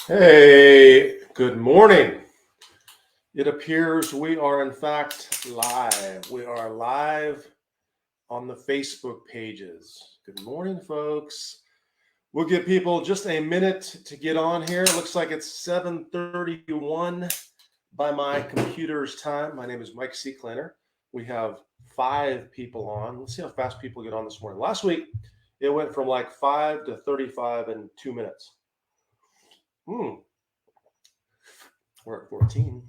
Hey, good morning. It appears we are in fact live. We are live on the Facebook pages. Good morning, folks. We'll give people just a minute to get on here. It looks like it's 7:31 by my computer's time. My name is Mike Seeklander. We have 5 people on. Let's see how fast people get on this morning. Last week, it went from like 5 to 35 in 2 minutes. We're at 14.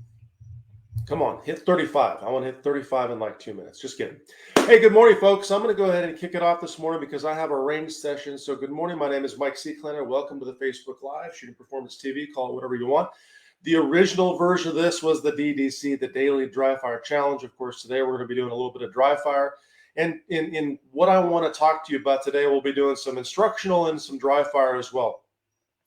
Come on, hit 35. I want to hit 35 in like 2 minutes. Just kidding. Hey, good morning, folks. I'm going to go ahead and kick it off this morning because I have a range session. So good morning. My name is Mike Seeklander. Welcome to the Facebook Live, Shooting Performance TV. Call it whatever you want. The original version of this was the DDC, the Daily Dry Fire Challenge. Of course, today we're going to be doing a little bit of dry fire. And in what I want to talk to you about today, we'll be doing some instructional and some dry fire as well.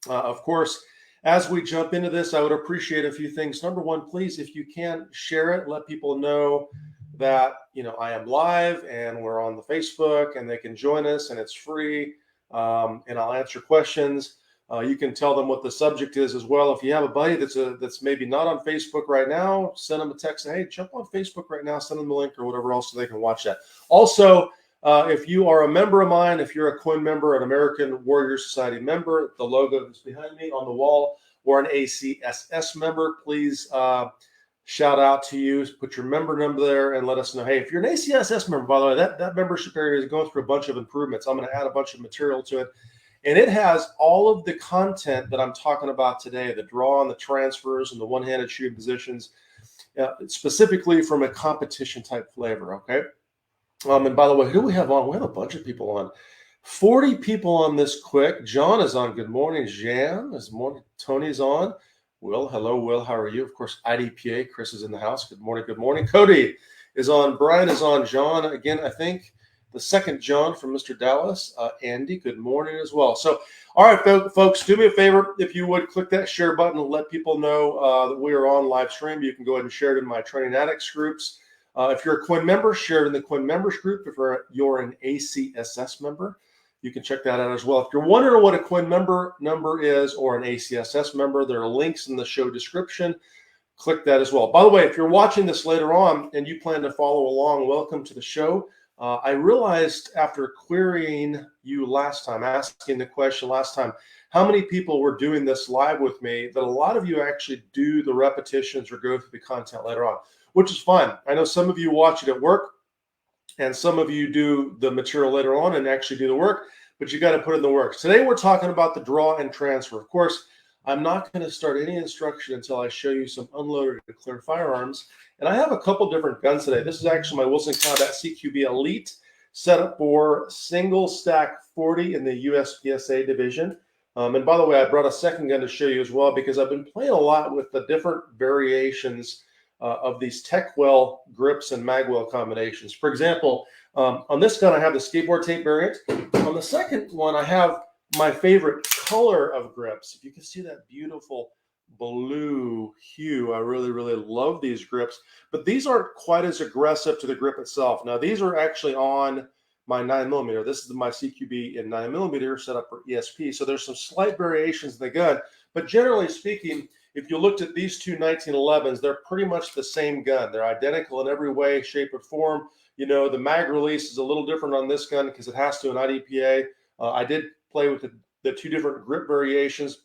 Of course, as we jump into this, I would appreciate a few things. Number one, please, if you can, share it. Let people know that I am live and we're on the Facebook and they can join us and it's free. And I'll answer questions. You can tell them what the subject is as well. If you have a buddy that's maybe not on Facebook right now, send them a text. Hey, jump on Facebook right now. Send them the link or whatever else so they can watch that. Also, if you are a member of mine, if you're a coin member, an American Warrior Society member, the logo that's behind me on the wall, or an ACSS member, please shout out to you. Put your member number there and let us know. Hey, if you're an ACSS member, by the way, that membership area is going through a bunch of improvements. I'm going to add a bunch of material to it. And it has all of the content that I'm talking about today, the draw and the transfers and the one-handed shooting positions, specifically from a competition type flavor, okay? And by the way, who do we have on? We have a bunch of people on. 40 people on this quick. John is on. Good morning. Jan is morning. Tony's on. Will, hello, Will. How are you? Of course, IDPA. Chris is in the house. Good morning. Good morning. Cody is on. Brian is on. John, again, I think the second John from Mr. Dallas. Andy, good morning as well. So, all right, folks, do me a favor. If you would click that share button and let people know that we are on live stream. You can go ahead and share it in my Training Addicts groups. If you're a Quinn member, share it in the Quinn members group. If you're an ACSS member, you can check that out as well. If you're wondering what a Quinn member number is or an ACSS member, there are links in the show description. Click that as well. By the way, if you're watching this later on and you plan to follow along, welcome to the show. I realized after querying you last time, asking the question last time, how many people were doing this live with me, that a lot of you actually do the repetitions or go through the content later on, which is fine. I know some of you watch it at work and some of you do the material later on and actually do the work, but you got to put in the work. Today, we're talking about the draw and transfer. Of course, I'm not going to start any instruction until I show you some unloaded and clear firearms. And I have a couple different guns today. This is actually my Wilson Combat CQB Elite set up for single stack 40 in the USPSA division. And by the way, I brought a second gun to show you as well because I've been playing a lot with the different variations of these Techwell grips and magwell combinations. For example, on this gun, I have the skateboard tape variant. On the second one, I have my favorite color of grips. If you can see that beautiful blue hue, I really, really love these grips. But these aren't quite as aggressive to the grip itself. Now, these are actually on my 9mm. This is my CQB in 9mm set up for ESP. So there's some slight variations in the gun. But generally speaking, if you looked at these two 1911s, they're pretty much the same gun. They're identical in every way, shape, or form. You know, the mag release is a little different on this gun because it has to an IDPA. I did play with the two different grip variations.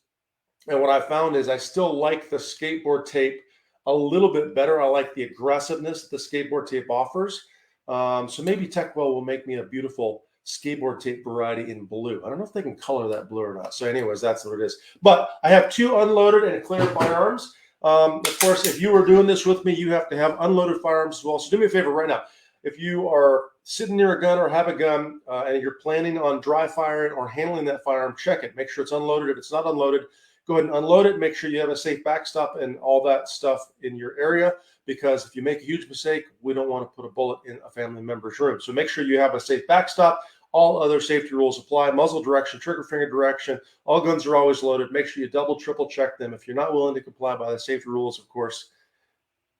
And what I found is I still like the skateboard tape a little bit better. I like the aggressiveness the skateboard tape offers. So maybe Techwell will make me a beautiful skateboard tape variety in blue. I don't know if they can color that blue or not. So anyways, that's what it is. But I have two unloaded and clear firearms. Of course, if you are doing this with me, you have to have unloaded firearms as well. So do me a favor right now. If you are sitting near a gun or have a gun and you're planning on dry firing or handling that firearm, check it. Make sure it's unloaded. If it's not unloaded, go ahead and unload it. Make sure you have a safe backstop and all that stuff in your area, because if you make a huge mistake, we don't want to put a bullet in a family member's room. So make sure you have a safe backstop. All other safety rules apply. Muzzle direction, trigger finger direction. All guns are always loaded. Make sure you double, triple check them. If you're not willing to comply by the safety rules, of course,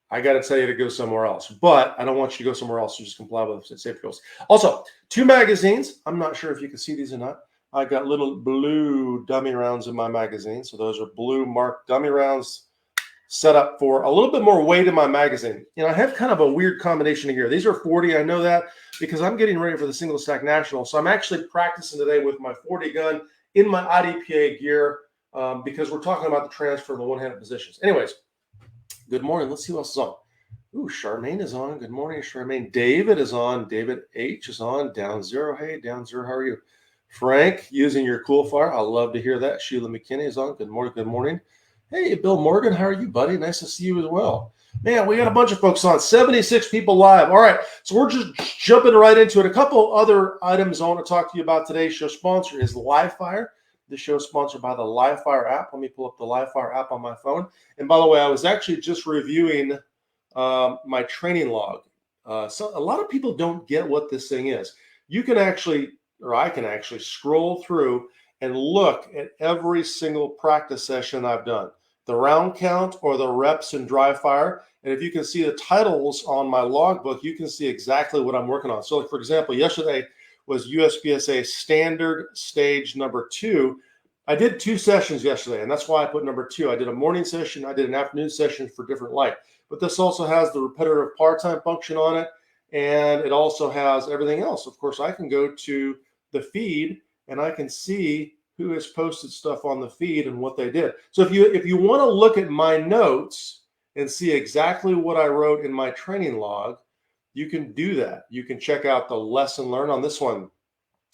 I got to tell you to go somewhere else. But I don't want you to go somewhere else to just comply with the safety rules. Also, 2 magazines. I'm not sure if you can see these or not. I got little blue dummy rounds in my magazine. So those are blue marked dummy rounds set up for a little bit more weight in my magazine. I have kind of a weird combination here. These are 40. I know that because I'm getting ready for the single stack national. So I'm actually practicing today with my 40 gun in my IDPA gear because we're talking about the transfer of the one-handed positions. Anyways, good morning. Let's see who else is on. Ooh, Charmaine is on. Good morning, Charmaine. David is on. David H is on. Down Zero. Hey, Down Zero. How are you? Frank, using your cool fire. I love to hear that. Sheila McKinney is on. Good morning. Good morning. Hey, Bill Morgan, how are you, buddy? Nice to see you as well. Man, we got a bunch of folks on. 76 people live. All right, so we're just jumping right into it. A couple other items I want to talk to you about. Today's show sponsor is Livefire. This show is sponsored by the Livefire app. Let me pull up the Livefire app on my phone. And by the way, I was actually just reviewing my training log. So a lot of people don't get what this thing is. You can actually, or I can actually scroll through and look at every single practice session I've done, the round count or the reps in dry fire. And if you can see the titles on my logbook, you can see exactly what I'm working on. So like, for example, yesterday was USPSA standard stage number 2. I did 2 sessions yesterday, and that's why I put number 2. I did a morning session. I did an afternoon session for different light. But this also has the repetitive part-time function on it, and it also has everything else. Of course, I can go to the feed and I can see who has posted stuff on the feed and what they did. So if you want to look at my notes and see exactly what I wrote in my training log, you can do that. You can check out the lesson learned on this one.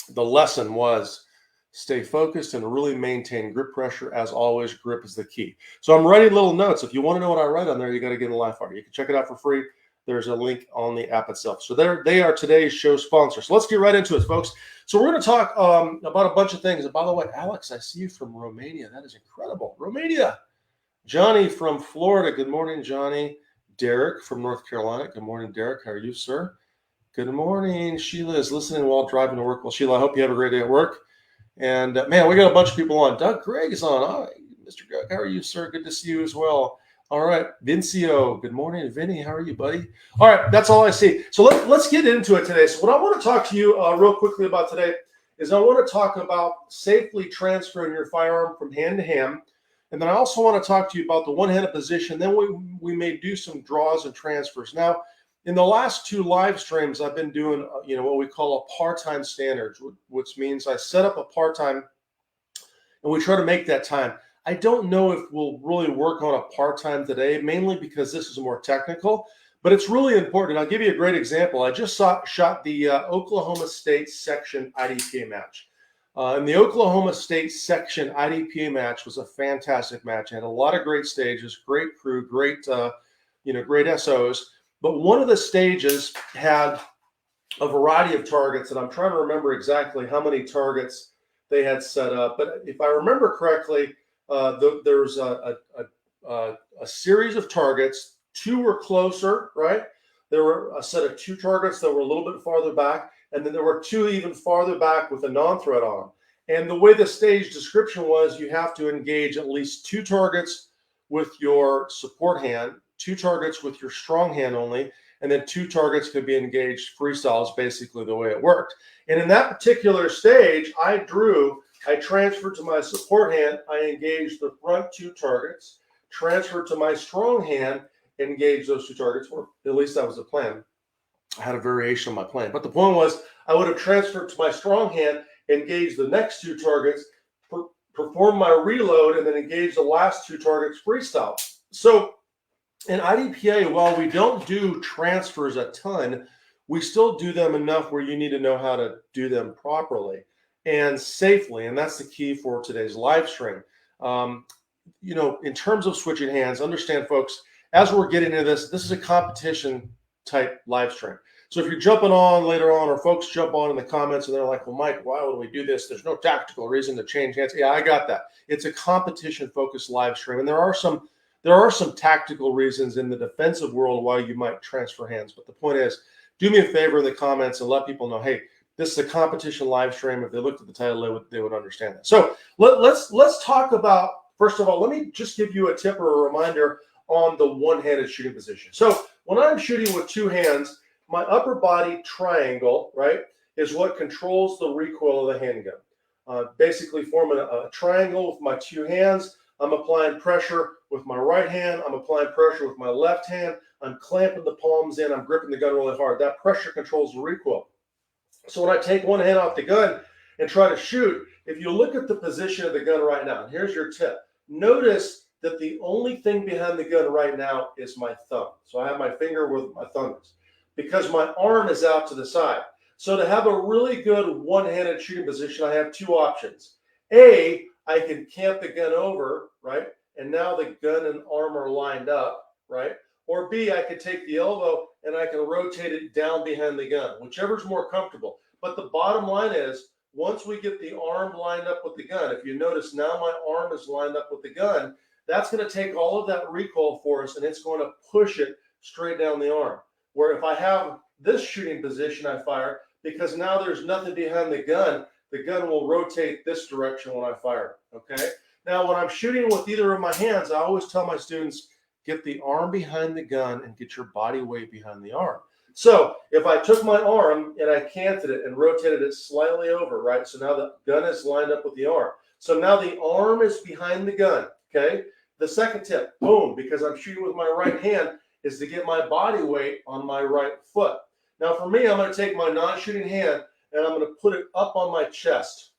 The lesson was stay focused and really maintain grip pressure. As always, grip is the key. So I'm writing little notes. If you want to know what I write on there, you got to get in Livefire. You can check it out for free. There's a link on the app itself. So they are today's show sponsors. So let's get right into it, folks. So we're going to talk about a bunch of things. And by the way, Alex, I see you from Romania. That is incredible. Romania. Johnny from Florida. Good morning, Johnny. Derek from North Carolina. Good morning, Derek. How are you, sir? Good morning. Sheila is listening while driving to work. Well, Sheila, I hope you have a great day at work. And man, we got a bunch of people on. Doug Gregg is on. All right, Mr. Doug, how are you, sir? Good to see you as well. All right, Vincio. Good morning, Vinny. How are you, buddy? All right, that's all I see. So let's get into it today. So what I want to talk to you real quickly about today is I want to talk about safely transferring your firearm from hand to hand. And then I also want to talk to you about the one-handed position. Then we may do some draws and transfers. Now, in the last 2 live streams, I've been doing, what we call a part-time standards, which means I set up a part-time and we try to make that time. I don't know if we'll really work on a part-time today, mainly because this is more technical, but it's really important. I'll give you a great example. I just shot the Oklahoma State section IDPA match. And the Oklahoma State section IDPA match was a fantastic match. It had a lot of great stages, great crew, great SOs. But one of the stages had a variety of targets, and I'm trying to remember exactly how many targets they had set up. But if I remember correctly, there was a series of targets. 2 were closer, right? There were a set of 2 targets that were a little bit farther back, and then there were 2 even farther back with a non-threat on. And the way the stage description was, you have to engage at least 2 targets with your support hand, 2 targets with your strong hand only, and then 2 targets could be engaged freestyle is basically the way it worked. And in that particular stage, I transferred to my support hand, I engaged the front 2 targets, transferred to my strong hand, engaged those 2 targets, or at least that was the plan. I had a variation of my plan. But the point was, I would have transferred to my strong hand, engaged the next 2 targets, perform my reload, and then engage the last 2 targets freestyle. So in IDPA, while we don't do transfers a ton, we still do them enough where you need to know how to do them properly and safely. And that's the key for today's live stream. In terms of switching hands, understand, folks, as we're getting into this is a competition type live stream. So if you're jumping on later on, or folks jump on in the comments and they're like, well, Mike, why would we do this? There's no tactical reason to change hands. Yeah, I got that. It's a competition focused live stream. And there are some tactical reasons in the defensive world why you might transfer hands. But the point is, do me a favor in the comments and let people know, hey, this is a competition live stream. If they looked at the title, they would understand that. So let's talk about, first of all, let me just give you a tip or a reminder on the one-handed shooting position. So when I'm shooting with 2 hands, my upper body triangle, right, is what controls the recoil of the handgun. basically forming a triangle with my two hands. I'm applying pressure with my right hand. I'm applying pressure with my left hand. I'm clamping the palms in. I'm gripping the gun really hard. That pressure controls the recoil. So when I take one hand off the gun and try to shoot, if you look at the position of the gun right now, and here's your tip, notice that the only thing behind the gun right now is my thumb. So I have my finger where my thumb is because my arm is out to the side. So to have a really good one-handed shooting position, I have two options. A, I can camp the gun over, right? And now the gun and arm are lined up, right? Or B, I can take the elbow and I can rotate it down behind the gun, whichever's more comfortable. But the bottom line is, once we get the arm lined up with the gun, if you notice now my arm is lined up with the gun, that's going to take all of that recoil for us and it's going to push it straight down the arm. Where if I have this shooting position, I fire, because now there's nothing behind the gun will rotate this direction when I fire, okay? Now, when I'm shooting with either of my hands, I always tell my students, get the arm behind the gun and get your body weight behind the arm. So if I took my arm and I canted it and rotated it slightly over, right? So now the gun is lined up with the arm. So now the arm is behind the gun, okay? The second tip, boom, because I'm shooting with my right hand, is to get my body weight on my right foot. Now for me, I'm going to take my non-shooting hand and I'm going to put it up on my chest,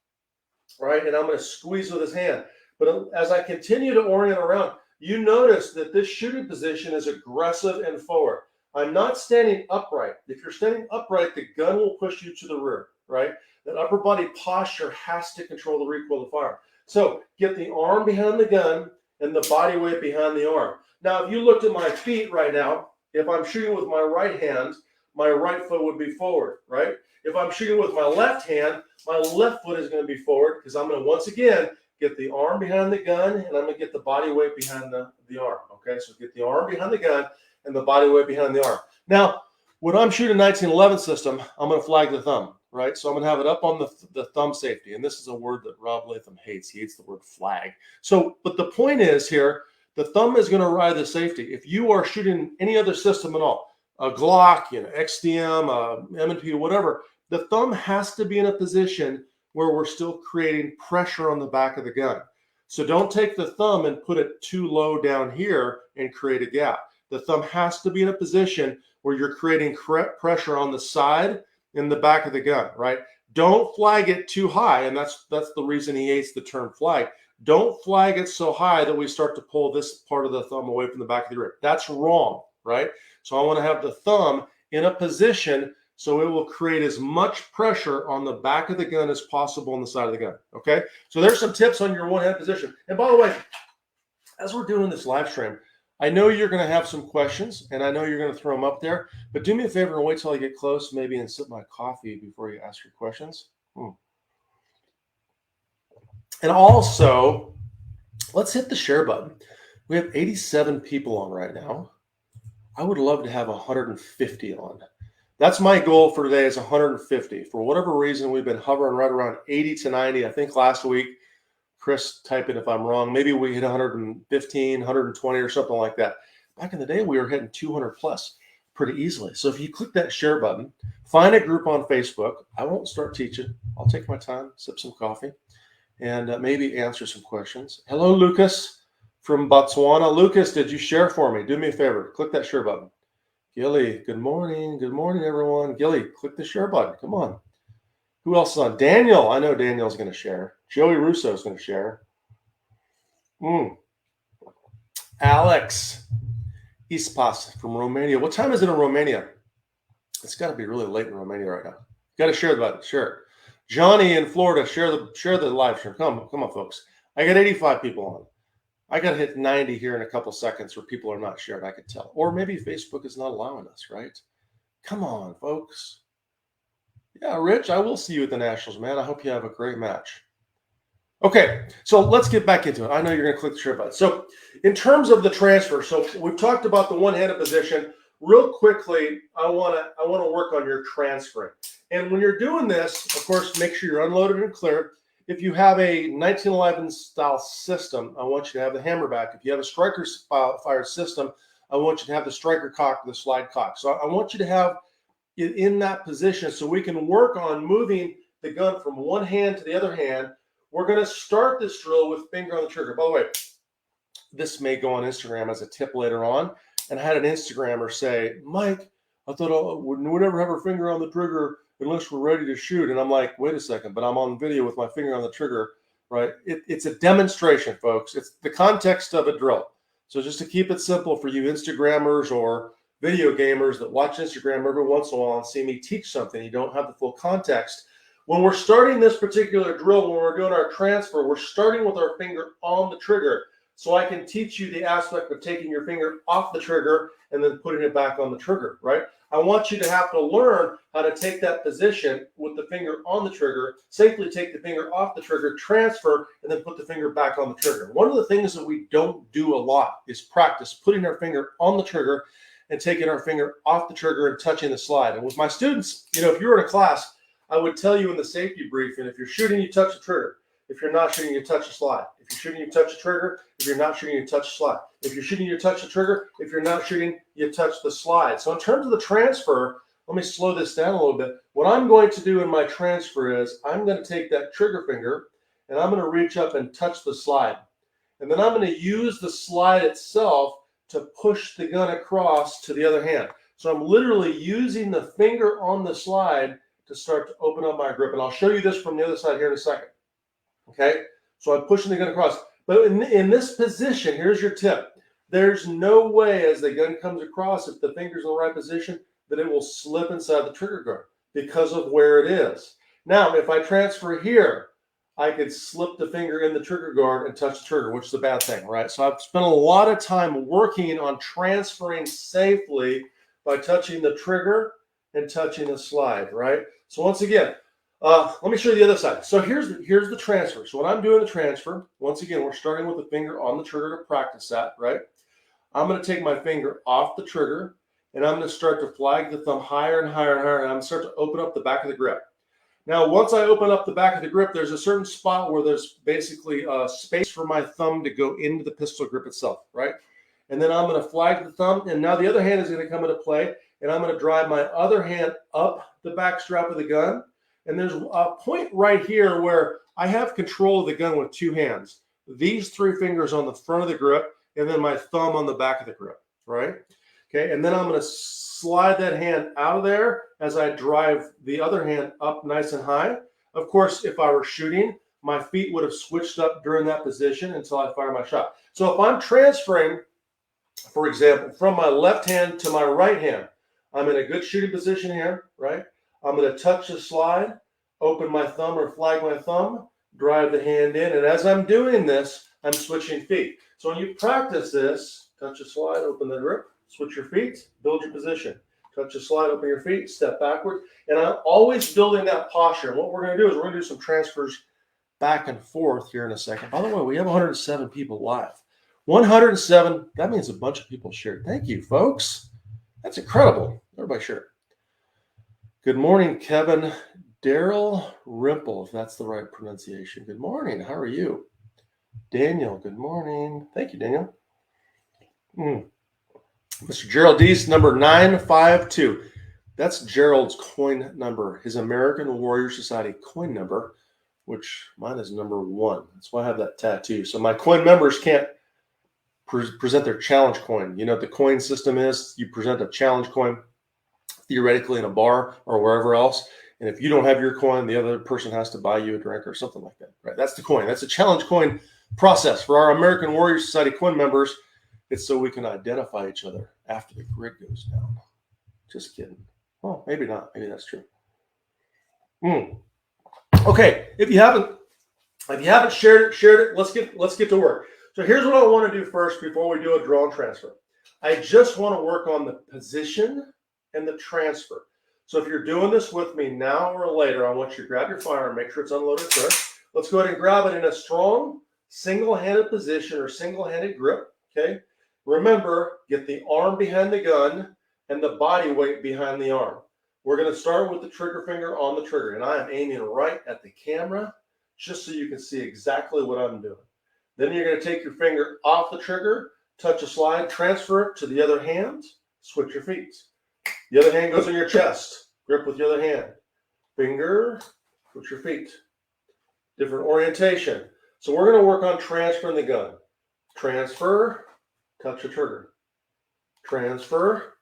right? And I'm going to squeeze with his hand. But as I continue to orient around, you notice that this shooting position is aggressive and forward. I'm not standing upright. If you're standing upright, the gun will push you to the rear, right? That upper body posture has to control the recoil of the firearm. So get the arm behind the gun and the body weight behind the arm. Now, if you looked at my feet right now, if I'm shooting with my right hand, my right foot would be forward, right? If I'm shooting with my left hand, my left foot is going to be forward because I'm going to, once again, get the arm behind the gun and I'm going to get the body weight behind the arm, okay? So get the arm behind the gun and the body weight behind the arm. Now, when I'm shooting 1911 system, I'm going to flag the thumb, right? So I'm going to have it up on the thumb safety. And this is a word that Rob Latham hates. He hates the word flag. So, but the point is here, the thumb is going to ride the safety. If you are shooting any other system at all, a Glock, XDM, M&P, whatever, the thumb has to be in a position where we're still creating pressure on the back of the gun. So don't take the thumb and put it too low down here and create a gap. The thumb has to be in a position where you're creating pressure on the side and the back of the gun, right? Don't flag it too high, and that's the reason he hates the term flag. Don't flag it so high that we start to pull this part of the thumb away from the back of the grip. That's wrong, right? So I want to have the thumb in a position so it will create as much pressure on the back of the gun as possible on the side of the gun, okay? So there's some tips on your one-hand position. And by the way, as we're doing this live stream, I know you're going to have some questions, and I know you're going to throw them up there, but do me a favor and wait till I get close, maybe, and sip my coffee before you ask your questions. And also, let's hit the share button. We have 87 people on right now. I would love to have 150 on. That's my goal for today is 150. For whatever reason, we've been hovering right around 80 to 90. I think last week, Chris, type it if I'm wrong, maybe we hit 115, 120 or something like that. Back in the day, we were hitting 200 plus pretty easily. So if you click that share button, find a group on Facebook. I won't start teaching. I'll take my time, sip some coffee, and maybe answer some questions. Hello, Lucas from Botswana. Lucas, did you share for me? Do me a favor. Click that share button. Gilly, good morning. Good morning, everyone. Gilly, click the share button. Come on. Who else is on? Daniel. I know Daniel's going to share. Joey Russo is going to share. Alex Ispas from Romania. What time is it in Romania? It's got to be really late in Romania right now. Got to share the button. Share it. Johnny in Florida, share the live stream. Come on, folks. I got 85 people on. I got to hit 90 here in a couple seconds where people are not shared, I could tell. Or maybe Facebook is not allowing us, right? Come on, folks. Yeah, Rich, I will see you at the Nationals, man. I hope you have a great match. Okay, so let's get back into it. I know you're going to click the share button. So in terms of the transfer, so we've talked about the one-handed position. Real quickly, I want to work on your transferring. And when you're doing this, of course, make sure you're unloaded and clear. If you have a 1911 style system, I want you to have the hammerback. If you have a striker fired system, I want you to have the striker cock, the slide cock. So I want you to have it in that position so we can work on moving the gun from one hand to the other hand. We're going to start this drill with finger on the trigger. By the way, this may go on Instagram as a tip later on. And I had an Instagrammer say, Mike, I thought we never have our finger on the trigger unless we're ready to shoot. And I'm like, wait a second, but I'm on video with my finger on the trigger, right? It's a demonstration, folks. It's the context of a drill. So just to keep it simple for you Instagrammers or video gamers that watch Instagram every once in a while and see me teach something, you don't have the full context. When we're starting this particular drill, when we're doing our transfer, we're starting with our finger on the trigger. So I can teach you the aspect of taking your finger off the trigger and then putting it back on the trigger, right? I want you to have to learn how to take that position with the finger on the trigger, safely take the finger off the trigger, transfer, and then put the finger back on the trigger. One of the things that we don't do a lot is practice putting our finger on the trigger and taking our finger off the trigger and touching the slide. And with my students, if you were in a class, I would tell you in the safety briefing, if you're shooting, you touch the trigger. If you're not shooting, you touch the slide. If you're shooting, you touch the trigger. If you're not shooting, you touch the slide. If you're shooting, you touch the trigger. If you're not shooting, you touch the slide. So in terms of the transfer, let me slow this down a little bit. What I'm going to do in my transfer is I'm going to take that trigger finger and I'm going to reach up and touch the slide. And then I'm going to use the slide itself to push the gun across to the other hand. So I'm literally using the finger on the slide to start to open up my grip. And I'll show you this from the other side here in a second. Okay, so I'm pushing the gun across. But in this position, here's your tip. There's no way as the gun comes across, if the finger's in the right position, that it will slip inside the trigger guard because of where it is. Now, if I transfer here, I could slip the finger in the trigger guard and touch the trigger, which is a bad thing, right? So I've spent a lot of time working on transferring safely by touching the trigger and touching the slide, right? So once again, let me show you the other side. So here's the transfer. So when I'm doing the transfer, once again, we're starting with the finger on the trigger to practice that, right? I'm going to take my finger off the trigger, and I'm going to start to flag the thumb higher and higher and higher, and I'm going to start to open up the back of the grip. Now, once I open up the back of the grip, there's a certain spot where there's basically space for my thumb to go into the pistol grip itself, right? And then I'm going to flag the thumb, and now the other hand is going to come into play, and I'm going to drive my other hand up the back strap of the gun. And there's a point right here where I have control of the gun with two hands. These three fingers on the front of the grip, and then my thumb on the back of the grip, right? Okay, and then I'm going to slide that hand out of there as I drive the other hand up nice and high. Of course, if I were shooting, my feet would have switched up during that position until I fire my shot. So if I'm transferring, for example, from my left hand to my right hand, I'm in a good shooting position here, right? I'm going to touch the slide, open my thumb or flag my thumb, drive the hand in. And as I'm doing this, I'm switching feet. So when you practice this, touch the slide, open the grip, switch your feet, build your position. Touch the slide, open your feet, step backward. And I'm always building that posture. And what we're going to do is we're going to do some transfers back and forth here in a second. By the way, we have 107 people live. 107, that means a bunch of people shared. Thank you, folks. That's incredible. Everybody share. Good morning, Kevin. Daryl Rimple, if that's the right pronunciation. Good morning. How are you? Daniel, good morning. Thank you, Daniel. Mr. Gerald Deese, number 952. That's Gerald's coin number, his American Warrior Society coin number, which mine is number 1. That's why I have that tattoo. So my coin members can't present their challenge coin. You know what the coin system is? You present a challenge coin theoretically in a bar or wherever else. And if you don't have your coin, the other person has to buy you a drink or something like that, right? That's the coin. That's a challenge coin process for our American Warrior Society coin members. It's so we can identify each other after the grid goes down. Just kidding. Well, maybe not. Maybe that's true. Okay. If you haven't shared it, let's get to work. So here's what I want to do first before we do a draw and transfer. I just want to work on the position and the transfer. So if you're doing this with me now or later, I want you to grab your firearm, make sure it's unloaded first. Let's go ahead and grab it in a strong single-handed position or single-handed grip, okay? Remember, get the arm behind the gun and the body weight behind the arm. We're going to start with the trigger finger on the trigger, and I am aiming right at the camera just so you can see exactly what I'm doing. Then you're going to take your finger off the trigger, touch a slide, transfer it to the other hand, switch your feet. The other hand goes on your chest. Grip with the other hand. Finger, Switch your feet. Different orientation. So we're going to work on transferring the gun. Transfer, touch the trigger. Transfer,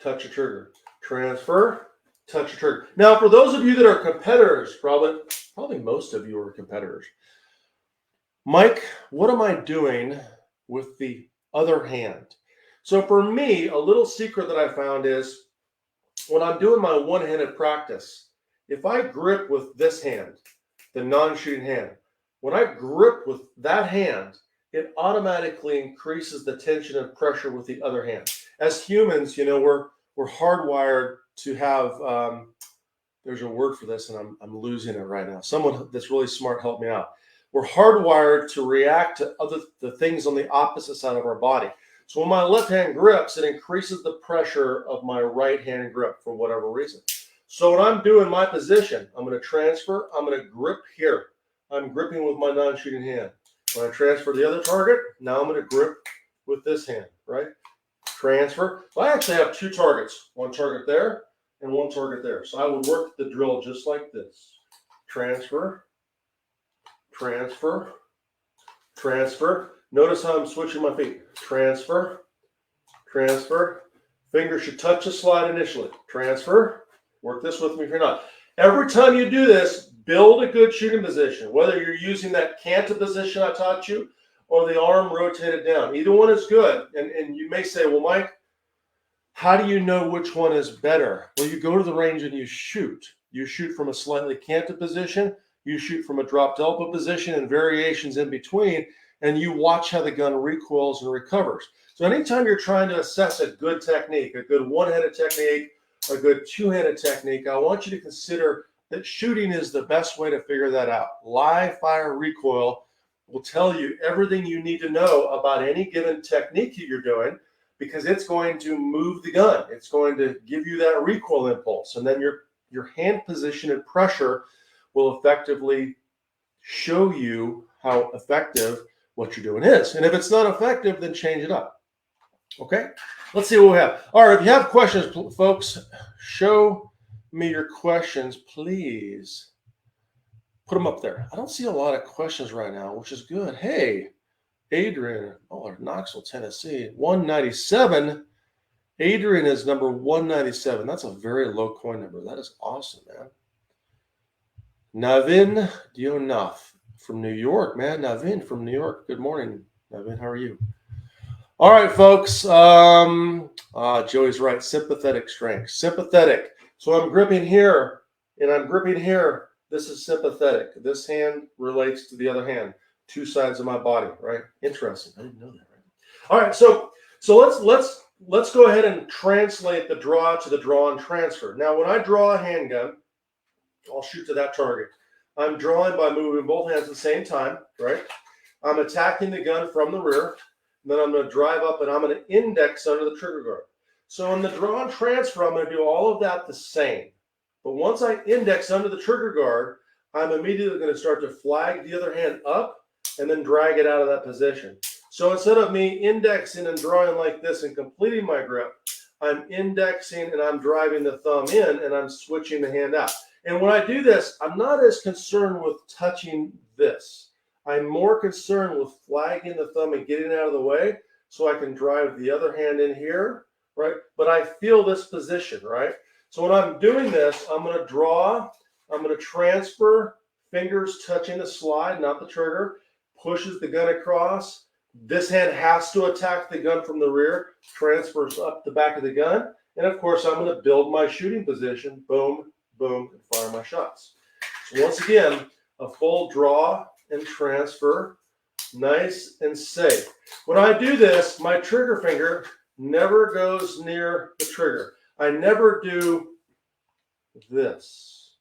touch the trigger. Transfer, touch the trigger. Now, for those of you that are competitors, probably most of you are competitors. Mike, what am I doing with the other hand? So for me, a little secret that I found is when I'm doing my one-handed practice, if I grip with this hand, the non-shooting hand, when I grip with that hand, it automatically increases the tension and pressure with the other hand. As humans, we're hardwired to have, there's a word for this and I'm losing it right now. Someone that's really smart help me out. We're hardwired to react to the things on the opposite side of our body. So when my left hand grips, it increases the pressure of my right hand grip for whatever reason. So when I'm doing my position, I'm going to transfer, I'm going to grip here. I'm gripping with my non-shooting hand. When I transfer the other target, now I'm going to grip with this hand, right? Transfer. So I actually have two targets, one target there and one target there. So I would work the drill just like this. Transfer, transfer, transfer. Notice how I'm switching my feet. Transfer, transfer. Fingers should touch the slide initially. Transfer. Work this with me if you're not. Every time you do this, build a good shooting position, whether you're using that canted position I taught you or the arm rotated down. Either one is good. And you may say, well, Mike, how do you know which one is better? Well, you go to the range and you shoot. You shoot from a slightly canted position. You shoot from a dropped elbow position and variations in between, and you watch how the gun recoils and recovers. So anytime you're trying to assess a good technique, a good one-handed technique, a good two-handed technique, I want you to consider that shooting is the best way to figure that out. Live fire recoil will tell you everything you need to know about any given technique that you're doing, because it's going to move the gun. It's going to give you that recoil impulse, and then your hand position and pressure will effectively show you how effective what you're doing is. And if it's not effective, then change it up. Okay, let's see what we have. All right, if you have questions, folks, show me your questions, please. Put them up there. I don't see a lot of questions right now, which is good. Hey, Adrian, Knoxville, Tennessee, 197. Adrian is number 197. That's a very low coin number. That is awesome, man. Navin Dionaf from New York, man. Navin from New York. Good morning, Navin. How are you? All right, folks. Joey's right. Sympathetic strength. Sympathetic. So I'm gripping here and I'm gripping here. This is sympathetic. This hand relates to the other hand. Two sides of my body, right? Interesting. I didn't know that, right? All right, so let's go ahead and translate the draw to the draw and transfer. Now, when I draw a handgun, I'll shoot to that target. I'm drawing by moving both hands at the same time, right? I'm attacking the gun from the rear. Then I'm going to drive up and I'm going to index under the trigger guard. So in the draw and transfer, I'm going to do all of that the same. But once I index under the trigger guard, I'm immediately going to start to flag the other hand up and then drag it out of that position. So instead of me indexing and drawing like this and completing my grip, I'm indexing and I'm driving the thumb in and I'm switching the hand out. And when I do this, I'm not as concerned with touching this. I'm more concerned with flagging the thumb and getting out of the way so I can drive the other hand in here, right? But I feel this position, right? So when I'm doing this, I'm going to draw, I'm going to transfer, fingers touching the slide, not the trigger, pushes the gun across. This hand has to attack the gun from the rear, transfers up the back of the gun. And of course, I'm going to build my shooting position, boom, boom, and fire my shots. So once again, a full draw and transfer, nice and safe. When I do this, my trigger finger never goes near the trigger. I never do this.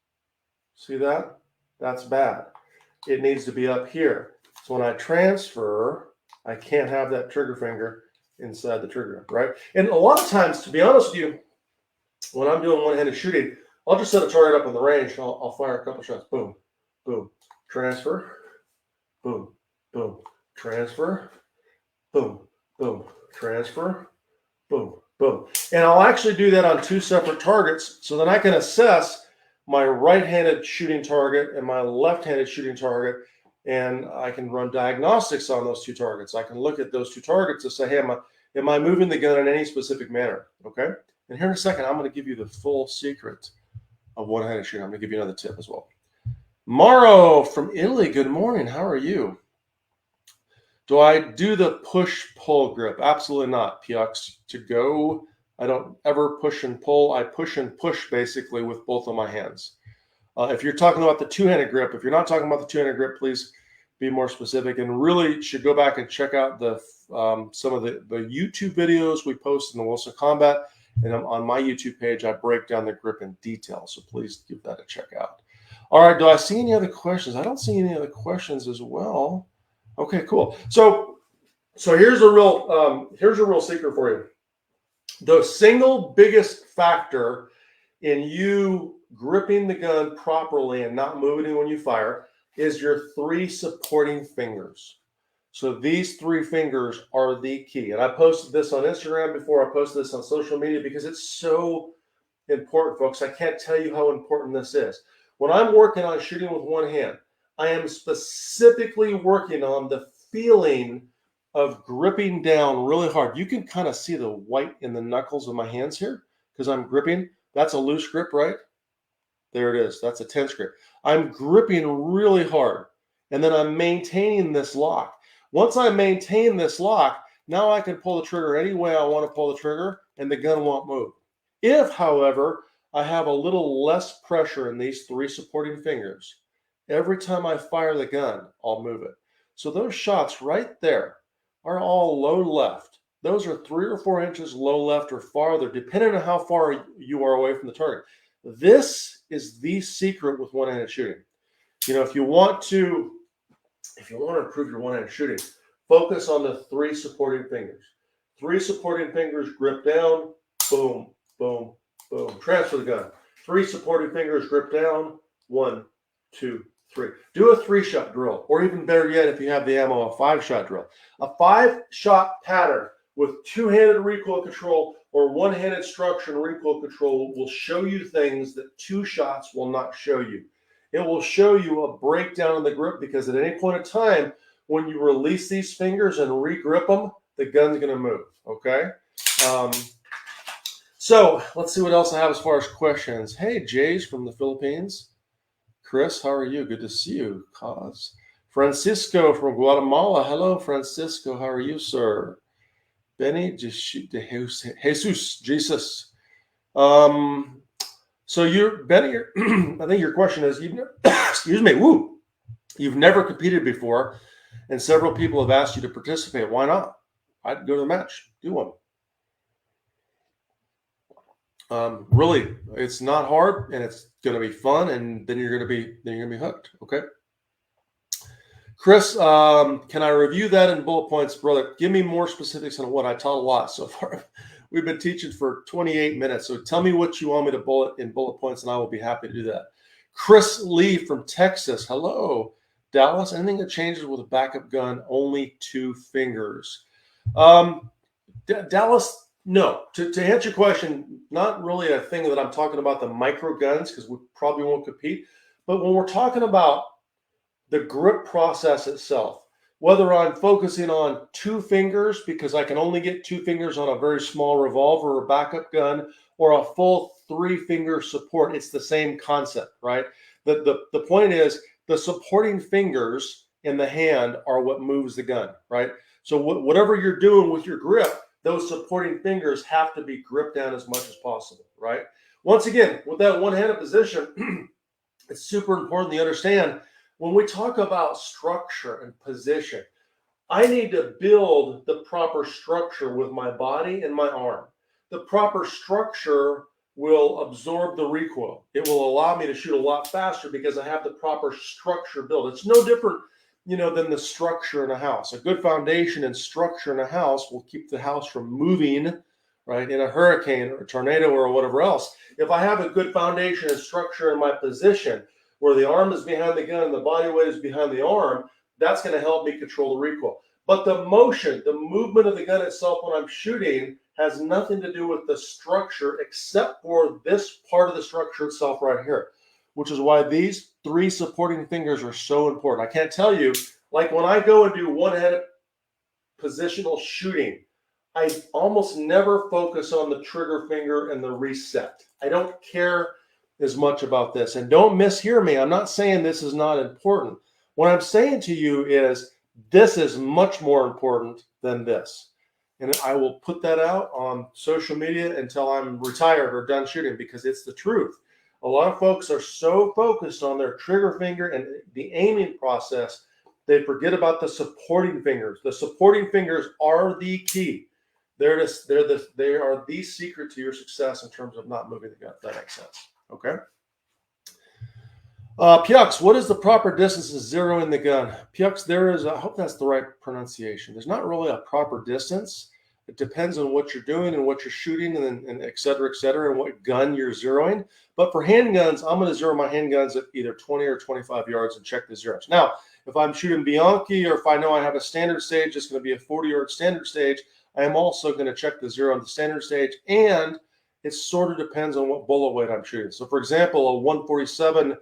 See that? That's bad. It needs to be up here. So when I transfer, I can't have that trigger finger inside the trigger, right? And a lot of times, to be honest with you, when I'm doing one-handed shooting, I'll just set a target up on the range. I'll fire a couple shots. Boom, boom, transfer, boom, boom, transfer, boom, boom, transfer, boom, boom. And I'll actually do that on two separate targets so then I can assess my right-handed shooting target and my left-handed shooting target, and I can run diagnostics on those two targets. I can look at those two targets and say, hey, am I moving the gun in any specific manner? Okay. And here in a second, I'm going to give you the full secret of one-handed shooting. I'm going to give you another tip as well. Maro from Italy, good morning. How are you? Do I do the push-pull grip? Absolutely not, Piux. To go, I don't ever push and pull. I push and push basically with both of my hands. If you're talking about the two-handed grip, if you're not talking about the two-handed grip, please be more specific, and really should go back and check out the some of the YouTube videos we post in the Wilson Combat, and on my YouTube page I break down the grip in detail, so please give that a check out. All right, do I see any other questions? I don't see any other questions as well. Okay, cool. So here's a real secret for you. The single biggest factor in you gripping the gun properly and not moving it when you fire is your three supporting fingers. So these three fingers are the key. And I posted this on Instagram before. I posted this on social media because it's so important, folks. I can't tell you how important this is. When I'm working on shooting with one hand, I am specifically working on the feeling of gripping down really hard. You can kind of see the white in the knuckles of my hands here because I'm gripping. That's a loose grip, right? There it is. That's a tense grip. I'm gripping really hard, and then I'm maintaining this lock. Once I maintain this lock, now I can pull the trigger any way I want to pull the trigger, and the gun won't move. If, however, I have a little less pressure in these three supporting fingers, every time I fire the gun, I'll move it. So those shots right there are all low left. Those are 3 or 4 inches low left or farther, depending on how far you are away from the target. This is the secret with one-handed shooting. You know, if you want to improve your one-handed shooting, focus on the three supporting fingers. Three supporting fingers, grip down, boom, boom, boom. Transfer the gun. Three supporting fingers, grip down, 1, 2, 3. Do a 3-shot drill, or even better yet, if you have the ammo, a 5-shot drill. A 5-shot pattern with two-handed recoil control or one-handed structure and recoil control will show you things that 2 shots will not show you. It will show you a breakdown in the grip because at any point in time, when you release these fingers and re-grip them, the gun's going to move, okay? So let's see what else I have as far as questions. Hey, Jay's from the Philippines. Chris, how are you? Good to see you. Cause. Francisco from Guatemala. Hello, Francisco. How are you, sir? Benny Jesus. So Benny, I think your question is, excuse me, you've never competed before, and several people have asked you to participate. Why not? I'd go to the match, do one. Really, it's not hard, and it's going to be fun, and then you're going to be hooked. Okay. Chris, can I review that in bullet points, brother? Give me more specifics on what I taught a lot so far. We've been teaching for 28 minutes, so tell me what you want me to bullet points, and I will be happy to do that. Chris Lee from Texas. Hello, Dallas. Anything that changes with a backup gun? Only 2 fingers. Dallas, no. To answer your question, not really a thing that I'm talking about the micro guns because we probably won't compete. But when we're talking about the grip process itself, whether I'm focusing on 2 fingers because I can only get 2 fingers on a very small revolver or backup gun, or a full 3-finger support, it's the same concept, right? The point is the supporting fingers in the hand are what moves the gun, right? So whatever you're doing with your grip, those supporting fingers have to be gripped down as much as possible, right? Once again, with that one-handed position, it's super important to understand when we talk about structure and position, I need to build the proper structure with my body and my arm. The proper structure will absorb the recoil. It will allow me to shoot a lot faster because I have the proper structure built. It's no different, than the structure in a house. A good foundation and structure in a house will keep the house from moving, right, in a hurricane or a tornado or whatever else. If I have a good foundation and structure in my position, where the arm is behind the gun and the body weight is behind the arm, that's going to help me control the recoil. But the motion, the movement of the gun itself when I'm shooting has nothing to do with the structure except for this part of the structure itself right here. which is why these 3 supporting fingers are so important. I can't tell you, like when I go and do one-handed positional shooting, I almost never focus on the trigger finger and the reset. I don't care as much about this. And don't mishear me. I'm not saying this is not important. What I'm saying to you is this is much more important than this. And I will put that out on social media until I'm retired or done shooting, because it's the truth. A lot of folks are so focused on their trigger finger and the aiming process, they forget about the supporting fingers. The supporting fingers are the key. They are the secret to your success in terms of not moving the gun, if that makes sense. Okay. Pux, what is the proper distance to zero in the gun? Pux, there is, I hope that's the right pronunciation. There's not really a proper distance. It depends on what you're doing and what you're shooting and et cetera, and what gun you're zeroing. But for handguns, I'm going to zero my handguns at either 20 or 25 yards and check the zeros. Now, if I'm shooting Bianchi, or if I know I have a standard stage, it's going to be a 40-yard standard stage, I am also going to check the zero on the standard stage, and it sort of depends on what bullet weight I'm shooting. So, for example, a 147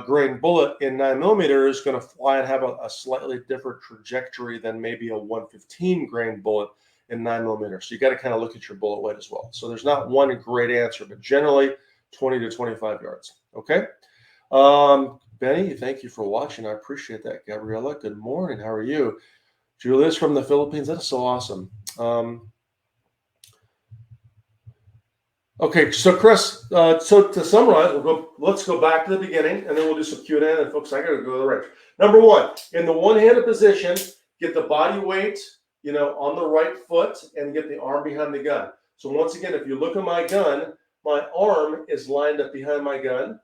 grain bullet in 9mm is going to fly and have a slightly different trajectory than maybe a 115 grain bullet in 9mm. So you got to kind of look at your bullet weight as well. So there's not one great answer, but generally 20 to 25 yards. Okay. Benny, thank you for watching. I appreciate that. Gabriella, good morning. How are you? Julia's from the Philippines. That is so awesome. Okay, so Chris, so to summarize, let's go back to the beginning, and then we'll do some Q&A. And folks, I got to go to the range. Number 1, in the one-handed position, get the body weight, on the right foot, and get the arm behind the gun. So once again, if you look at my gun, my arm is lined up behind my gun.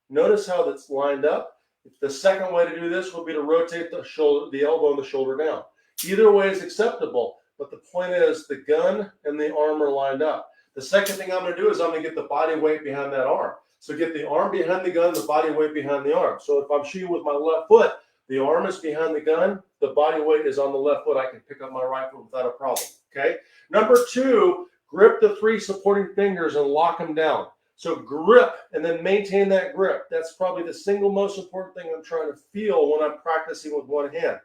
Notice how that's lined up. The second way to do this would be to rotate the elbow and the shoulder down. Either way is acceptable, but the point is the gun and the arm are lined up. The second thing I'm going to do is I'm going to get the body weight behind that arm. So get the arm behind the gun, the body weight behind the arm. So if I'm shooting with my left foot, the arm is behind the gun, the body weight is on the left foot. I can pick up my right foot without a problem. Okay. Number 2, grip the 3 supporting fingers and lock them down. So grip and then maintain that grip. That's probably the single most important thing I'm trying to feel when I'm practicing with one hand.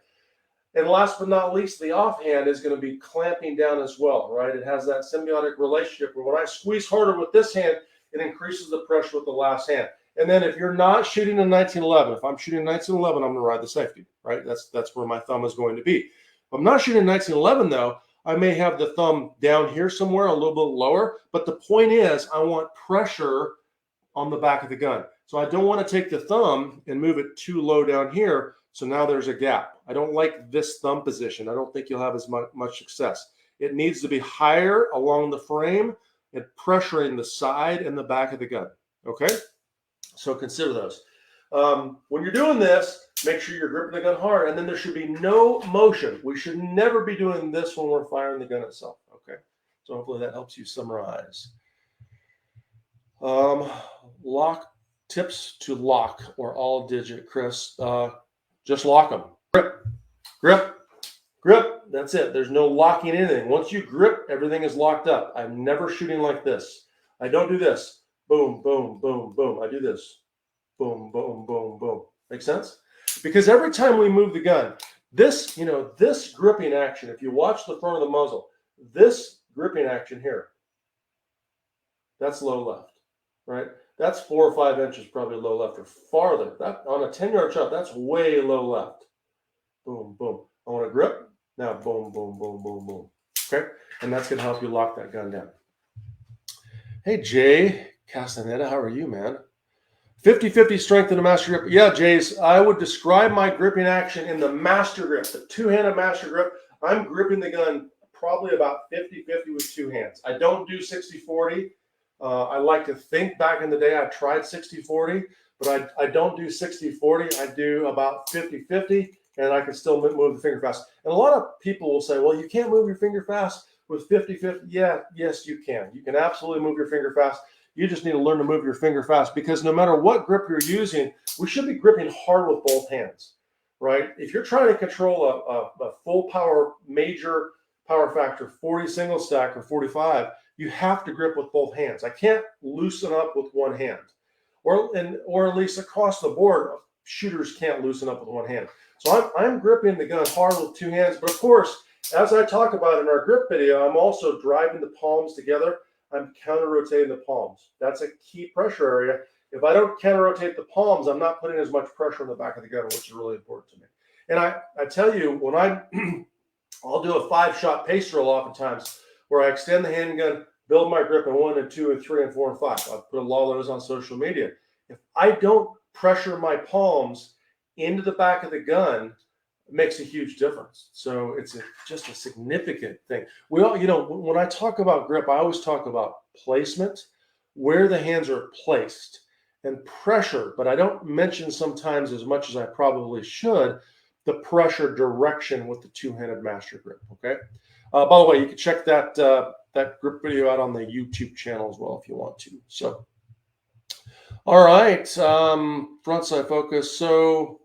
And last but not least, the offhand is going to be clamping down as well, right? It has that symbiotic relationship where when I squeeze harder with this hand, it increases the pressure with the last hand. And then if you're not shooting in 1911, if I'm shooting 1911, I'm going to ride the safety, right? That's where my thumb is going to be. If I'm not shooting 1911, though, I may have the thumb down here somewhere, a little bit lower. But the point is, I want pressure on the back of the gun. So I don't want to take the thumb and move it too low down here. So now there's a gap. I don't like this thumb position. I don't think you'll have as much success. It needs to be higher along the frame and pressuring the side and the back of the gun. Okay? So consider those. When you're doing this, make sure you're gripping the gun hard, and then there should be no motion. We should never be doing this when we're firing the gun itself. Okay? So hopefully that helps you summarize. Lock tips to lock or all digit, Chris. Just lock them. Grip, grip, grip. That's it. There's no locking anything. Once you grip, everything is locked up. I'm never shooting like this. I don't do this. Boom, boom, boom, boom. I do this. Boom, boom, boom, boom. Make sense? Because every time we move the gun, this gripping action, if you watch the front of the muzzle, this gripping action here, that's low left, right? That's 4 or 5 inches, probably low left or farther. That on a 10-yard shot, that's way low left. Boom, boom. I want to grip. Now, boom, boom, boom, boom, boom. Okay? And that's going to help you lock that gun down. Hey, Jay Castaneda, how are you, man? 50-50 strength in the master grip. Yeah, Jays, I would describe my gripping action in the master grip, the two-handed master grip. I'm gripping the gun probably about 50-50 with 2 hands. I don't do 60-40. I like to think back in the day I tried 60-40, but I don't do 60-40. I do about 50-50, and I can still move the finger fast. And a lot of people will say, well, you can't move your finger fast with 50-50. Yeah, yes, you can. You can absolutely move your finger fast. You just need to learn to move your finger fast, because no matter what grip you're using, we should be gripping hard with both hands, right? If you're trying to control a full power, major power factor, 40 single stack or 45, you have to grip with both hands. I can't loosen up with one hand. or at least across the board, shooters can't loosen up with one hand. So I'm gripping the gun hard with two hands. But of course, as I talk about in our grip video, I'm also driving the palms together. I'm counter-rotating the palms. That's a key pressure area. If I don't counter-rotate the palms, I'm not putting as much pressure on the back of the gun, which is really important to me. And I tell you, when I'll do a 5-shot pace drill oftentimes where I extend the handgun, build my grip in 1 and 2 and 3 and 4 and 5. I've put a lot of those on social media. If I don't pressure my palms into the back of the gun, it makes a huge difference. So it's just a significant thing. We all, when I talk about grip, I always talk about placement, where the hands are placed, and pressure. But I don't mention sometimes, as much as I probably should, the pressure direction with the two-handed master grip. Okay. By the way, you can check that grip video out on the YouTube channel as well if you want to. So, all right, front side focus. So,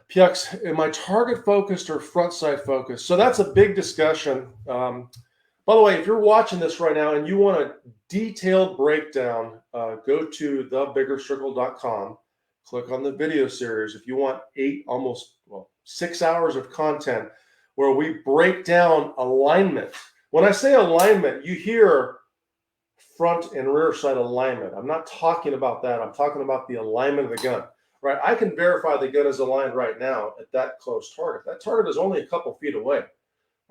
PX, am I target focused or front sight focused? So that's a big discussion. By the way, if you're watching this right now and you want a detailed breakdown, go to thebiggercircle.com, click on the video series. If you want 6 hours of content where we break down alignment. When I say alignment, you hear front and rear sight alignment. I'm not talking about that. I'm talking about the alignment of the gun. Right, I can verify the gun is aligned right now at that close target. That target is only a couple feet away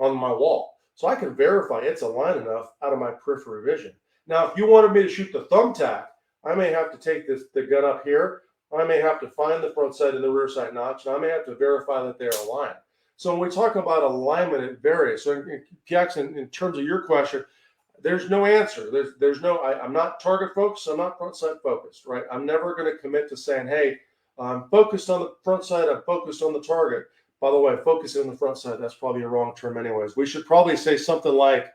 on my wall. So I can verify it's aligned enough out of my peripheral vision. Now, if you wanted me to shoot the thumbtack, I may have to take the gun up here. I may have to find the front sight and the rear sight notch, and I may have to verify that they're aligned. So when we talk about alignment, it varies. So in terms of your question, there's no answer. There's no, I'm not target focused. I'm not front sight focused, right? I'm never going to commit to saying, hey, I'm focused on the front side. I'm focused on the target. By the way, focusing on the front side, that's probably a wrong term anyways. We should probably say something like,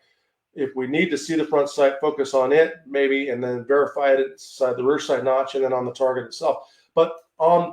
if we need to see the front sight, focus on it, maybe, and then verify it inside the rear sight notch and then on the target itself. But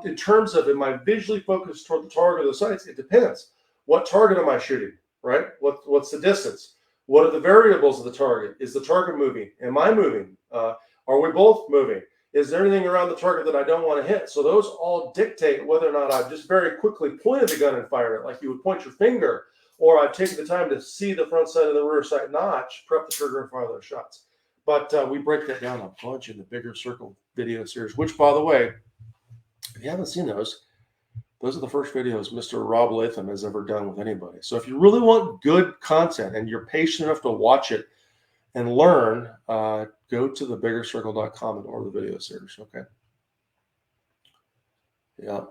in terms of, am I visually focused toward the target or the sights? It depends. What target am I shooting, right? What's the distance? What are the variables of the target? Is the target moving? Am I moving? Are we both moving? Is there anything around the target that I don't want to hit? So those all dictate whether or not I've just very quickly pointed the gun and fired it, like you would point your finger, or I've taken the time to see the front sight and the rear sight notch, prep the trigger, and fire those shots. But we break that down a bunch in the Bigger Circle video series, which, by the way, if you haven't seen those are the first videos Mr. Rob Latham has ever done with anybody. So if you really want good content and you're patient enough to watch it and learn, go to thebiggercircle.com and order the video series. Okay. Yeah.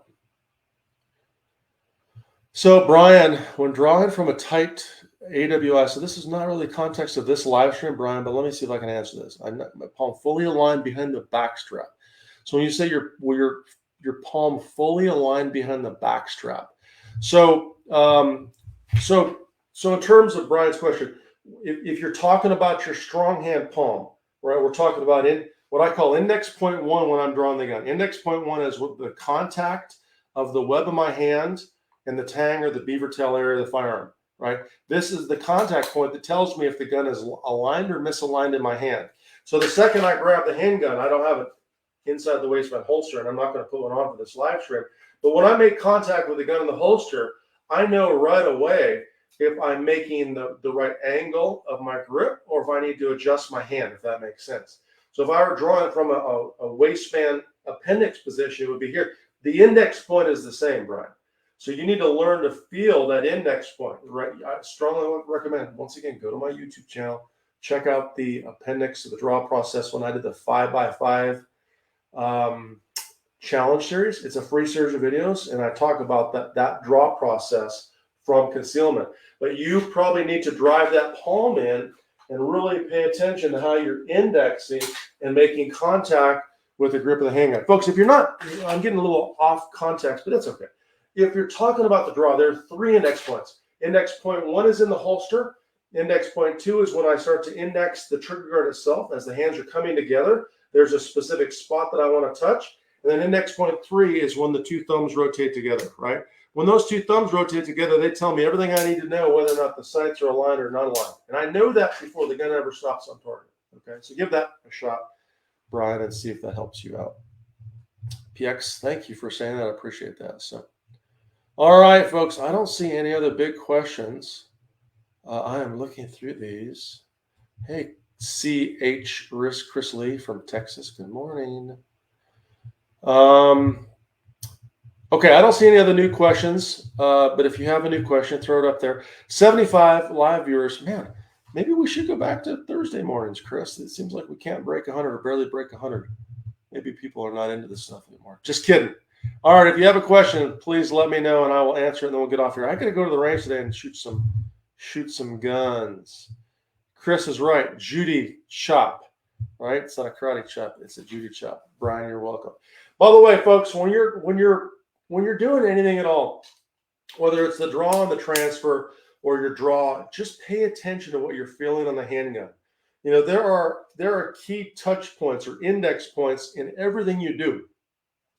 So Brian, when drawing from a tight AWI, so this is not really the context of this live stream, Brian, but let me see if I can answer this. My palm fully aligned behind the back strap. So when you say your palm fully aligned behind the back strap. So in terms of Brian's question, if you're talking about your strong hand palm, right, we're talking about what I call index point 1 when I'm drawing the gun. Index point 1 is the contact of the web of my hand and the tang or the beaver tail area of the firearm, right? This is the contact point that tells me if the gun is aligned or misaligned in my hand. So the second I grab the handgun, I don't have it inside the waistband holster, and I'm not going to put one on for this live stream. But when I make contact with the gun in the holster, I know right away if I'm making the right angle of my grip or if I need to adjust my hand, if that makes sense. So if I were drawing from a waistband appendix position, it would be here. The index point is the same, Brian. So you need to learn to feel that index point, right? I strongly recommend, once again, go to my YouTube channel, check out the appendix of the draw process when I did the 5x5 challenge series. It's a free series of videos, and I talk about that draw process from concealment. But you probably need to drive that palm in and really pay attention to how you're indexing and making contact with the grip of the handgun. Folks, if you're not, I'm getting a little off context, but that's okay. If you're talking about the draw, there are 3 index points. Index point 1 is in the holster. Index point 2 is when I start to index the trigger guard itself. As the hands are coming together, there's a specific spot that I want to touch. And then index point 3 is when the 2 thumbs rotate together, right? When those 2 thumbs rotate together, they tell me everything I need to know whether or not the sights are aligned or not aligned. And I know that before the gun ever stops on target. Okay, so give that a shot. Brian, and see if that helps you out. PX, thank you for saying that. I appreciate that. So, all right, folks, I don't see any other big questions. I am looking through these. Hey, CH Risk Chris Lee from Texas. Good morning. Okay, I don't see any other new questions, but if you have a new question, throw it up there. 75 live viewers. Man, maybe we should go back to Thursday mornings, Chris. It seems like we can't break 100 or barely break 100. Maybe people are not into this stuff anymore. Just kidding. All right, if you have a question, please let me know and I will answer it, and then we'll get off here. I got to go to the range today and shoot some guns. Chris is right. Judy chop, right? It's not a karate chop. It's a Judy chop. Brian, you're welcome. By the way, folks, when you're doing anything at all, whether it's the draw and the transfer or your draw, just pay attention to what you're feeling on the handgun. You know, there are key touch points or index points in everything you do.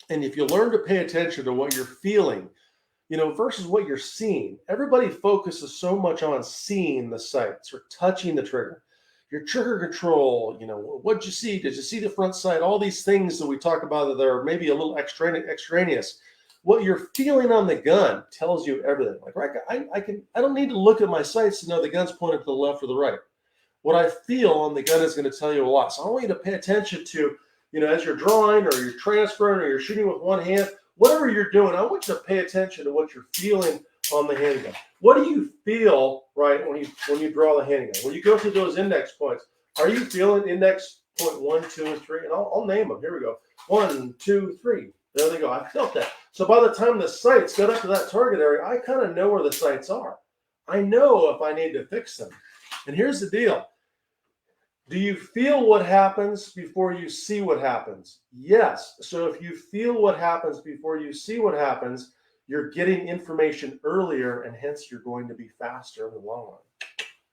And if you learn to pay attention to what you're feeling, you know, versus what you're seeing, everybody focuses so much on seeing the sights or touching the trigger. Your trigger control, you know, what'd you see? Did you see the front sight? All these things that we talk about that are maybe a little extraneous. What you're feeling on the gun tells you everything. Like, right, I don't need to look at my sights to know the gun's pointed to the left or the right. What I feel on the gun is going to tell you a lot. So I want you to pay attention to, you know, as you're drawing or you're transferring or you're shooting with one hand, whatever you're doing, I want you to pay attention to what you're feeling on the handgun. What do you feel, right, when you draw the handgun? When you go through those index points, are you feeling index point 1, 2, and 3? And I'll name them. Here we go. 1, 2, 3. There they go. I felt that. So by the time the sights get up to that target area, I kind of know where the sights are. I know if I need to fix them. And here's the deal. Do you feel what happens before you see what happens? Yes. So if you feel what happens before you see what happens, you're getting information earlier, and hence you're going to be faster in the long run.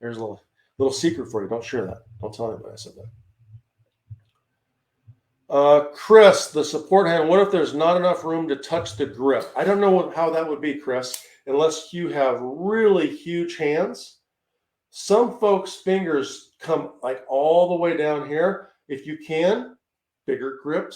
There's a little secret for you. Don't share that. Don't tell anybody I said that. Chris, the support hand, what if there's not enough room to touch the grip? I don't know how that would be, Chris, unless you have really huge hands. Some folks' fingers come like all the way down here. If you can, bigger grip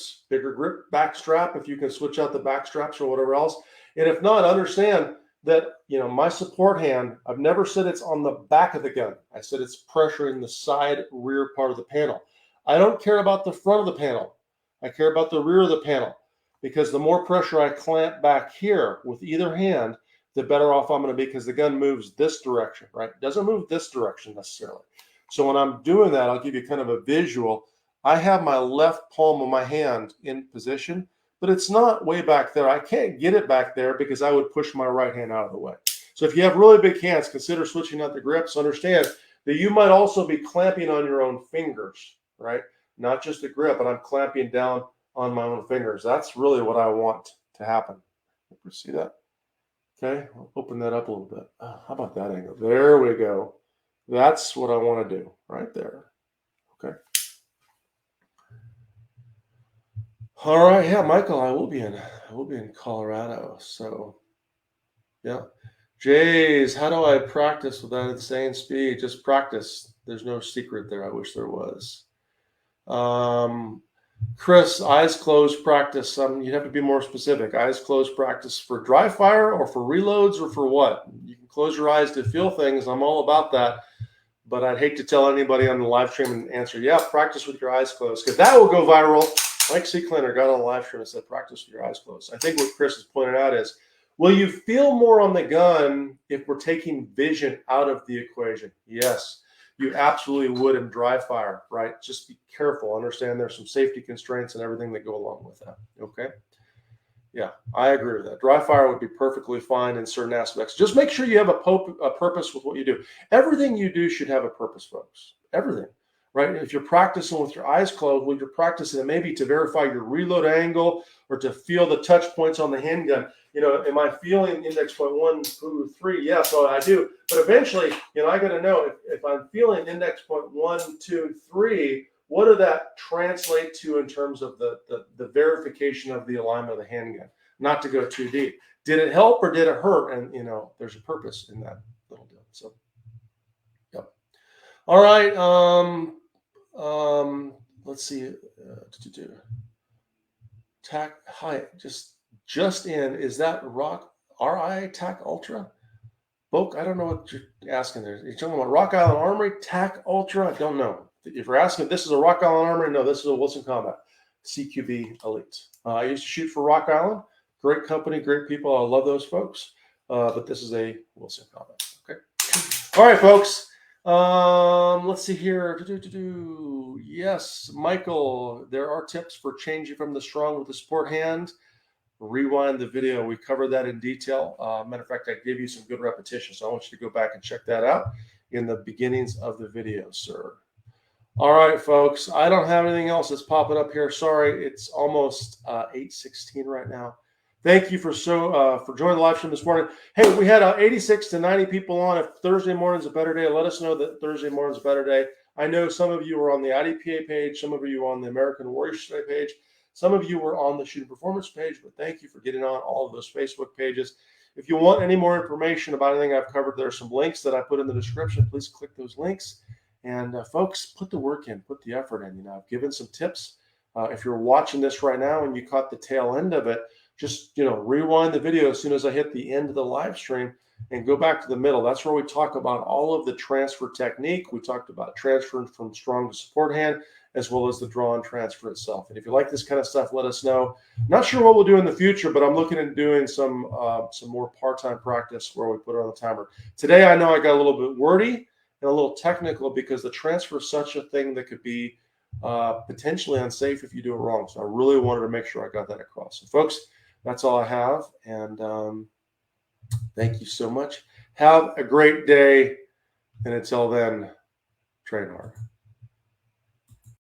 back strap, if you can switch out the back straps or whatever else. And if not, understand that, you know, my support hand, I've never said it's on the back of the gun. I said it's pressuring the side rear part of the panel. I don't care about the front of the panel. I care about the rear of the panel, because the more pressure I clamp back here with either hand, the better off I'm going to be, because the gun moves this direction, right? It doesn't move this direction necessarily. So when I'm doing that, I'll give you kind of a visual. I have my left palm of my hand in position, but it's not way back there. I can't get it back there because I would push my right hand out of the way. So if you have really big hands, consider switching out the grips. Understand that you might also be clamping on your own fingers, right? Not just the grip, but I'm clamping down on my own fingers. That's really what I want to happen. You see that? Okay, I'll open that up a little bit. How about that angle? There we go. That's what I want to do right there. Okay. All right, yeah, Michael, I will be in Colorado. So, yeah. Jays, how do I practice with that insane speed? Just practice. There's no secret there. I wish there was. Chris, eyes closed practice. You'd have to be more specific. Eyes closed practice for dry fire or for reloads or for what? You can close your eyes to feel things. I'm all about that. But I'd hate to tell anybody on the live stream and answer, yeah, practice with your eyes closed, because that will go viral. Mike Seeklander got on the live stream and said, practice with your eyes closed. I think what Chris has pointed out is, will you feel more on the gun if we're taking vision out of the equation? Yes. You absolutely would in dry fire, right? Just be careful. Understand there's some safety constraints and everything that go along with that, okay? Yeah, I agree with that. Dry fire would be perfectly fine in certain aspects. Just make sure you have a purpose with what you do. Everything you do should have a purpose, folks. Everything, right? If you're practicing with your eyes closed, well, you're practicing maybe to verify your reload angle or to feel the touch points on the handgun. You know, am I feeling index point 1, 2, 3? Yes, so I do. But eventually, you know, I got to know if I'm feeling index point 1, 2, 3, what did that translate to in terms of the verification of the alignment of the handgun? Not to go too deep. Did it help or did it hurt? And, you know, there's a purpose in that little deal. So, yep. All right. let's see. Tac High just in. Is that RI Tac Ultra? Boke, I don't know what you're asking there. You're talking about Rock Island Armory Tac Ultra? I don't know. If you're asking if this is a Rock Island Armory, no, this is a Wilson Combat CQB Elite. I used to shoot for Rock Island. Great company, great people. I love those folks. But this is a Wilson Combat. Okay. All right, folks. Let's see here. Yes, Michael, there are tips for changing from the strong with the sport hand. Rewind the video. We covered that in detail. Matter of fact, I gave you some good repetitions, so I want you to go back and check that out in the beginnings of the video, sir. All right, folks. I don't have anything else that's popping up here. Sorry, it's almost 8:16 right now. Thank you for joining the live stream this morning. Hey, we had 86 to 90 people on. If Thursday morning's a better day, let us know that Thursday morning's a better day. I know some of you are on the IDPA page, some of you are on the American Warriors page, some of you were on the Shooting Performance page, but thank you for getting on all of those Facebook pages. If you want any more information about anything I've covered, there are some links that I put in the description. Please click those links. And folks, put the work in, put the effort in. I've given some tips. If you're watching this right now and you caught the tail end of it, just rewind the video as soon as I hit the end of the live stream and go back to the middle. That's where we talk about all of the transfer technique. We talked about transferring from strong to support hand, as well as the draw and transfer itself. And if you like this kind of stuff, let us know. Not sure what we'll do in the future, but I'm looking at doing some more part-time practice where we put it on the timer. Today, I know I got a little bit wordy and a little technical because the transfer is such a thing that could be potentially unsafe if you do it wrong. So I really wanted to make sure I got that across. So folks, that's all I have. And thank you so much. Have a great day. And until then, train hard.